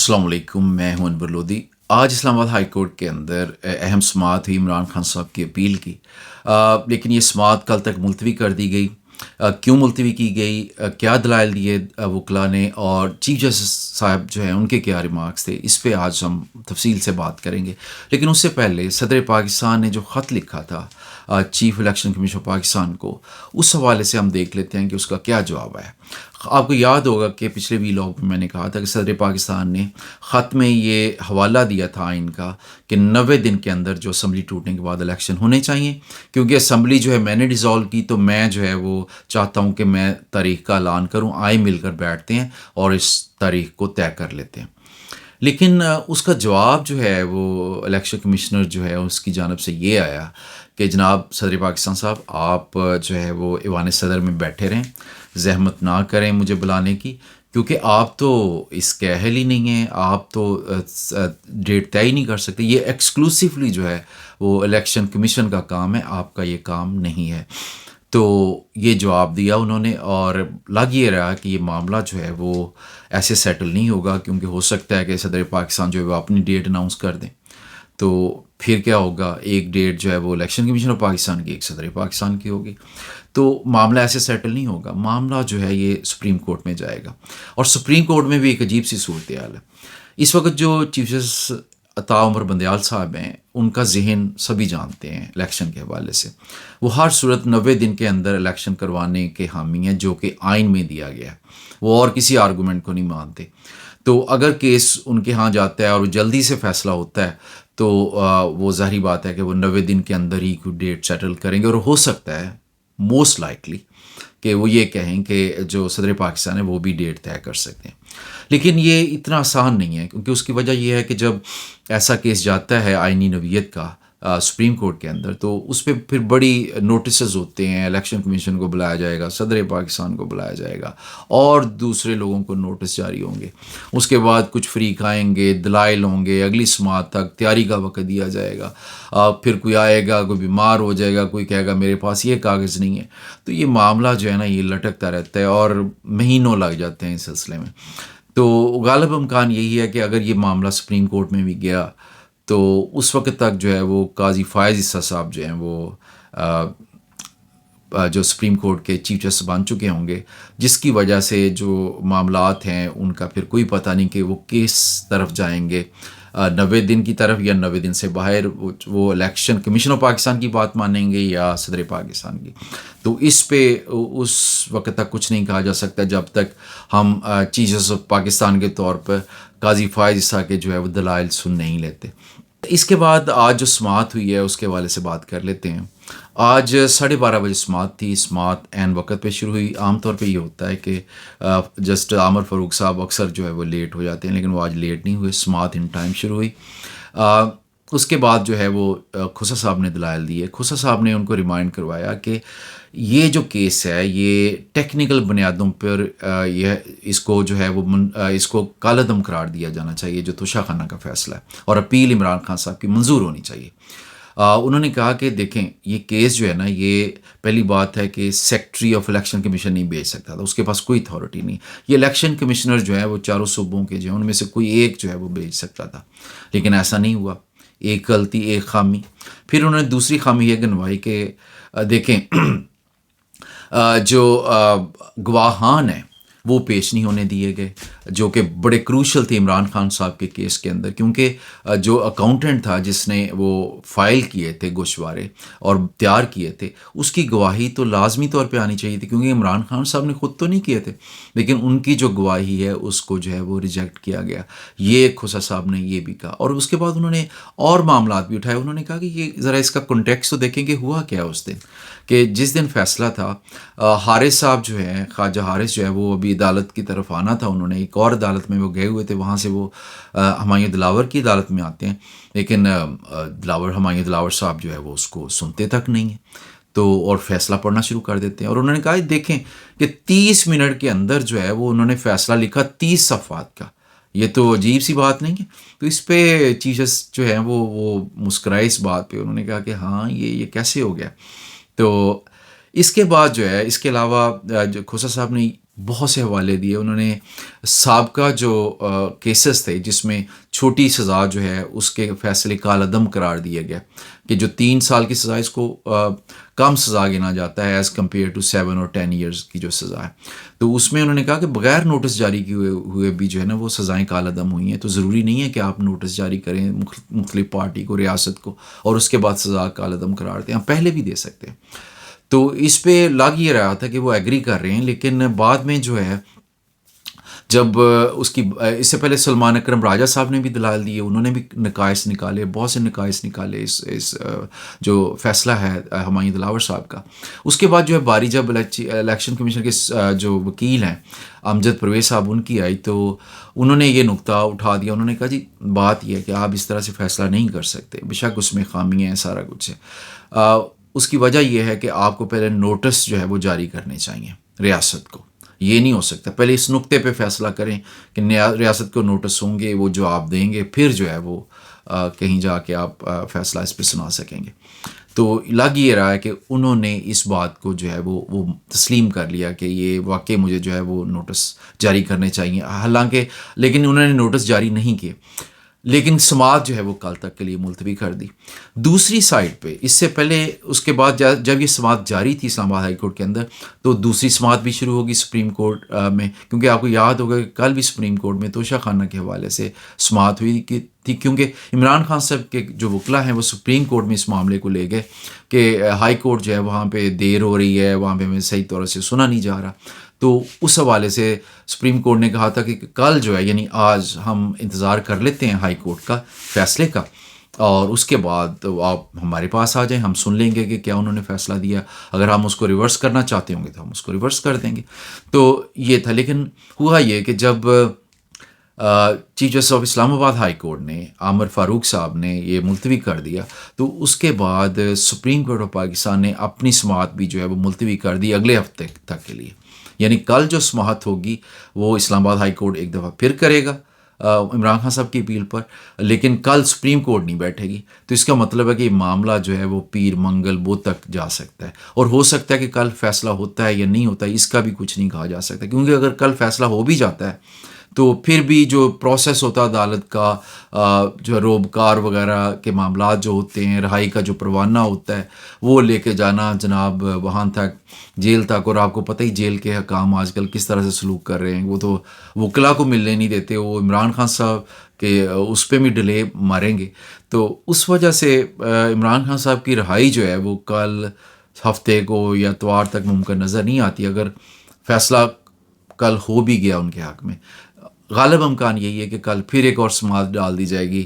अस्सलाम वालेकुम, मैं हूं अनवर लोधी। आज इस्लामाबाद हाई कोर्ट के अंदर अहम समाअत हुई इमरान खान साहब की अपील की। लेकिन ये समाअत कल तक मुलतवी कर दी गई। क्यों मुलतवी की गई, क्या दलाइल दिए वकला ने, और चीफ जस्टिस साहब जो हैं उनके क्या रिमार्क्स थे, इस पे आज हम तफसील से बात करेंगे। लेकिन उससे पहले सदर पाकिस्तान ने जो ख़त लिखा था चीफ इलेक्शन कमीशन पाकिस्तान को, उस हवाले से हम देख लेते हैं कि उसका क्या जवाब है। आपको याद होगा कि पिछले वीलॉग में मैंने कहा था कि सदर पाकिस्तान ने ख़त में ये हवाला दिया था आइन का कि 90 दिन के अंदर जो असम्बली टूटने के बाद इलेक्शन होने चाहिए, क्योंकि असम्बली जो है मैंने डिज़ोल्व की, तो मैं जो है वो चाहता हूँ कि मैं तारीख़ का ऐलान करूँ, आए मिलकर बैठते हैं और इस तारीख़ को तय कर लेते हैं। लेकिन उसका जवाब जो है वो इलेक्शन कमिश्नर जो है उसकी जानब से ये आया कि जनाब सदर पाकिस्तान साहब, आप जो है वो ईवान सदर में बैठे रहें, ज़हमत ना करें मुझे बुलाने की, क्योंकि आप तो इसके अहल ही नहीं हैं, आप तो डेट तय ही नहीं कर सकते। ये एक्सक्लूसिवली जो है वो इलेक्शन कमीशन का काम है, आपका ये काम नहीं है। तो ये जवाब दिया उन्होंने, और लग ये रहा कि ये मामला जो है वो ऐसे सेटल नहीं होगा, क्योंकि हो सकता है कि सदर पाकिस्तान जो है वो अपनी डेट अनाउंस कर दें। तो फिर क्या होगा, एक डेट जो है वो इलेक्शन कमीशन ऑफ पाकिस्तान की, एक सदर पाकिस्तान की होगी। तो मामला ऐसे सेटल नहीं होगा, मामला जो है ये सुप्रीम कोर्ट में जाएगा। और सुप्रीम कोर्ट में भी एक अजीब सी सूरत हाल है। इस वक्त जो चीफ जस्टिस अता उमर बंदयाल साहब हैं, उनका जहन सभी जानते हैं इलेक्शन के हवाले से। वो हर सूरत 90 दिन के अंदर इलेक्शन करवाने के हामी हैं, जो कि आइन में दिया गया है। वो और किसी आर्गूमेंट को नहीं मानते। तो अगर केस उनके यहाँ जाता है और वो जल्दी से फैसला होता है, तो वो ज़ाहिर बात है कि वो 90 दिन के अंदर ही कोई डेट सेटल करेंगे, और हो सकता है मोस्ट लाइकली कि वो ये कहें कि जो सदर पाकिस्तान है वो भी डेट तय कर सकते हैं। लेकिन ये इतना आसान नहीं है, क्योंकि उसकी वजह यह है कि जब ऐसा केस जाता है आइनी नवीयत का सुप्रीम कोर्ट के अंदर, तो उस पर फिर बड़ी नोटिस होते हैं। इलेक्शन कमीशन को बुलाया जाएगा, सदर पाकिस्तान को बुलाया जाएगा, और दूसरे लोगों को नोटिस जारी होंगे। उसके बाद कुछ फरीक आएंगे, दलाइल होंगे, अगली समाअत तक तैयारी का वक्त दिया जाएगा। फिर कोई आएगा, कोई बीमार हो जाएगा, कोई कहेगा मेरे पास ये कागज़ नहीं है। तो ये मामला जो है ना ये लटकता रहता है, और महीनों लग जाते हैं इस सिलसिले में। तो गालिब इम्कान यही है कि अगर ये मामला सुप्रीम कोर्ट में भी गया, तो उस वक्त तक जो है वो काजी फ़ायज़ ईसा साहब जो हैं वो जो सुप्रीम कोर्ट के चीफ जस्टिस बन चुके होंगे, जिसकी वजह से जो मामलात हैं उनका फिर कोई पता नहीं कि वो किस तरफ जाएंगे, 90 दिन की तरफ या 90 दिन से बाहर। वो इलेक्शन कमीशन ऑफ पाकिस्तान की बात मानेंगे या सदर पाकिस्तान की। तो इस पे उस वक्त तक कुछ नहीं कहा जा सकता जब तक हम चीफ जस्टिस ऑफ पाकिस्तान के तौर पर काजी फ़ायज़ ईसा के जो है वो दलाइल सुन नहीं लेते। इसके बाद आज जो समाअत हुई है उसके हवाले से बात कर लेते हैं। आज 12:30 बजे समाअत थी। समाअत ऐन वक्त पे शुरू हुई। आमतौर पे ये होता है कि जस्ट आमर फ़ारूक साहब अक्सर जो है वो लेट हो जाते हैं, लेकिन वो आज लेट नहीं हुए, समाअत इन टाइम शुरू हुई। उसके बाद जो है वो खुसा साहब ने दलाइल दिए। खुसा साहब ने उनको रिमाइंड करवाया कि ये जो केस है ये टेक्निकल बुनियादों पर यह इसको जो है वो इसको कालअदम करार दिया जाना चाहिए, जो तोशा खाना का फ़ैसला है, और अपील इमरान खान साहब की मंजूर होनी चाहिए। उन्होंने कहा कि देखें, ये केस जो है ना, ये पहली बात है कि सेक्रेटरी ऑफ इलेक्शन कमीशन नहीं भेज सकता था, उसके पास कोई अथॉरिटी नहीं। ये इलेक्शन कमिश्नर जो है वो चारों सूबों के जो है उनमें से कोई एक जो है वो भेज सकता था, लेकिन ऐसा नहीं हुआ। एक गलती, एक खामी। फिर उन्होंने दूसरी खामी ये गिनवाई कि देखें जो गवाहान हैं वो पेश नहीं होने दिए गए, जो कि बड़े क्रूशल थे इमरान खान साहब के केस के अंदर, क्योंकि जो अकाउंटेंट था जिसने वो फ़ाइल किए थे गोशवारे और तैयार किए थे, उसकी गवाही तो लाजमी तौर पे आनी चाहिए थी, क्योंकि इमरान खान साहब ने ख़ुद तो नहीं किए थे, लेकिन उनकी जो गवाही है उसको जो है वो रिजेक्ट किया गया। ये खुसा साहब ने ये भी कहा, और उसके बाद उन्होंने और मामलात भी उठाए। उन्होंने कहा कि ये ज़रा इसका कॉन्टेक्स्ट तो देखें कि हुआ क्या उस दिन, कि जिस दिन फ़ैसला था हारिस साहब जो हैं, ख्वाजा हारिस जो है वो अभी अदालत की तरफ आना था। उन्होंने एक और अदालत में वो गए हुए थे, वहाँ से वो हुमायूं दिलावर की अदालत में आते हैं, लेकिन हुमायूं दिलावर साहब जो है वो उसको सुनते तक नहीं है, तो और फ़ैसला पढ़ना शुरू कर देते हैं। और उन्होंने कहा देखें कि 30 मिनट के अंदर जो है वो उन्होंने फ़ैसला लिखा 30 सफ़ात का। ये तो अजीब सी बात नहीं है। तो इस पे चीफ जस्टिस जो है वो मुस्कराए इस बात पे। उन्होंने कहा कि हाँ ये कैसे हो गया। तो इसके बाद जो है, इसके अलावा जो खोसा साहब ने بہت سے حوالے دیے انہوں نے. سابقہ جو کیسز تھے جس میں چھوٹی سزا جو ہے اس کے فیصلے کالعدم قرار دیا گیا کہ جو 3 سال کی سزا اس کو کم سزا گنا جاتا ہے ایز کمپیئر ٹو 7 اور 10 ایئرس کی جو سزا ہے. تو اس میں انہوں نے کہا کہ بغیر نوٹس جاری کیے ہوئے بھی جو ہے نا وہ سزائیں کالعدم ہوئی ہیں. تو ضروری نہیں ہے کہ آپ نوٹس جاری کریں مختلف پارٹی کو, ریاست کو, اور اس کے بعد سزا کالعدم قرار دیں. آپ پہلے بھی دے سکتے ہیں. تو اس پہ لگ یہ رہا تھا کہ وہ ایگری کر رہے ہیں, لیکن بعد میں جو ہے جب اس سے پہلے سلمان اکرم راجہ صاحب نے بھی دلائل دیے, انہوں نے بھی نقائص نکالے, بہت سے نقائص نکالے اس جو فیصلہ ہے ہمایوں دلاور صاحب کا. اس کے بعد جو ہے باری جب الیکشن کمیشن کے جو وکیل ہیں امجد پرویز صاحب ان کی آئی تو انہوں نے یہ نقطہ اٹھا دیا. انہوں نے کہا جی بات یہ ہے کہ آپ اس طرح سے فیصلہ نہیں کر سکتے, بے شک اس میں خامیاں ہیں, سارا کچھ ہے. اس کی وجہ یہ ہے کہ آپ کو پہلے نوٹس جو ہے وہ جاری کرنے چاہیے ریاست کو. یہ نہیں ہو سکتا, پہلے اس نقطے پہ فیصلہ کریں کہ ریاست کو نوٹس ہوں گے, وہ جو آپ دیں گے, پھر جو ہے وہ کہیں جا کے آپ فیصلہ اس پہ سنا سکیں گے. تو لگ یہ رہا ہے کہ انہوں نے اس بات کو جو ہے وہ تسلیم کر لیا کہ یہ واقعی مجھے جو ہے وہ نوٹس جاری کرنے چاہیے. حالانکہ لیکن انہوں نے نوٹس جاری نہیں کیے, لیکن سماعت جو ہے وہ کل تک کے لیے ملتوی کر دی. دوسری سائڈ پہ اس سے پہلے اس کے بعد جب یہ سماعت جاری تھی اسلام آباد ہائی کورٹ کے اندر, تو دوسری سماعت بھی شروع ہوگی سپریم کورٹ میں, کیونکہ آپ کو یاد ہوگا کہ کل بھی سپریم کورٹ میں توشہ خانہ کے حوالے سے سماعت ہوئی تھی, کیونکہ عمران خان صاحب کے جو وکلا ہیں وہ سپریم کورٹ میں اس معاملے کو لے گئے کہ ہائی کورٹ جو ہے وہاں پہ دیر ہو رہی ہے, وہاں پہ ہمیں صحیح طور سے سنا نہیں جا رہا. تو اس حوالے سے سپریم کورٹ نے کہا تھا کہ کل جو ہے یعنی آج ہم انتظار کر لیتے ہیں ہائی کورٹ کا فیصلے کا, اور اس کے بعد آپ ہمارے پاس آ جائیں, ہم سن لیں گے کہ کیا انہوں نے فیصلہ دیا. اگر ہم اس کو ریورس کرنا چاہتے ہوں گے تو ہم اس کو ریورس کر دیں گے. تو یہ تھا. لیکن ہوا یہ کہ جب چیف جسٹس آف اسلام آباد ہائی کورٹ نے عامر فاروق صاحب نے یہ ملتوی کر دیا, تو اس کے بعد سپریم کورٹ آف پاکستان نے اپنی سماعت بھی جو ہے وہ ملتوی کر دی اگلے ہفتے تک کے لیے. یعنی کل جو سماعت ہوگی وہ اسلام آباد ہائی کورٹ ایک دفعہ پھر کرے گا عمران خان صاحب کی اپیل پر, لیکن کل سپریم کورٹ نہیں بیٹھے گی. تو اس کا مطلب ہے کہ یہ معاملہ جو ہے وہ پیر منگل بدھ تک جا سکتا ہے, اور ہو سکتا ہے کہ کل فیصلہ ہوتا ہے یا نہیں ہوتا ہے, اس کا بھی کچھ نہیں کہا جا سکتا. کیونکہ اگر کل فیصلہ ہو بھی جاتا ہے تو پھر بھی جو پروسیس ہوتا ہے عدالت کا, جو روبکار وغیرہ کے معاملات جو ہوتے ہیں, رہائی کا جو پروانہ ہوتا ہے وہ لے کے جانا جناب وہاں تک, جیل تک. اور آپ کو پتہ ہی جیل کے حکام آج کل کس طرح سے سلوک کر رہے ہیں, وہ تو وکلا کو ملنے نہیں دیتے, وہ عمران خان صاحب کہ اس پہ بھی ڈیلے ماریں گے. تو اس وجہ سے عمران خان صاحب کی رہائی جو ہے وہ کل ہفتے کو یا اتوار تک ممکن نظر نہیں آتی. اگر فیصلہ کل ہو بھی گیا ان کے حق میں, غالب امکان یہی ہے کہ کل پھر ایک اور سماعت ڈال دی جائے گی,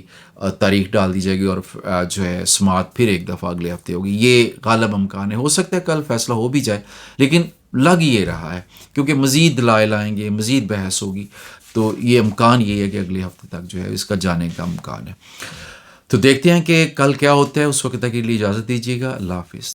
تاریخ ڈال دی جائے گی, اور جو ہے سماعت پھر ایک دفعہ اگلے ہفتے ہوگی. یہ غالب امکان ہے. ہو سکتا ہے کل فیصلہ ہو بھی جائے, لیکن لگ یہ رہا ہے کیونکہ مزید دلائل آئیں گے, مزید بحث ہوگی, تو یہ امکان یہی ہے کہ اگلے ہفتے تک جو ہے اس کا جانے کا امکان ہے. تو دیکھتے ہیں کہ کل کیا ہوتا ہے. اس وقت تک کے لیے اجازت دیجیے گا. اللہ حافظ.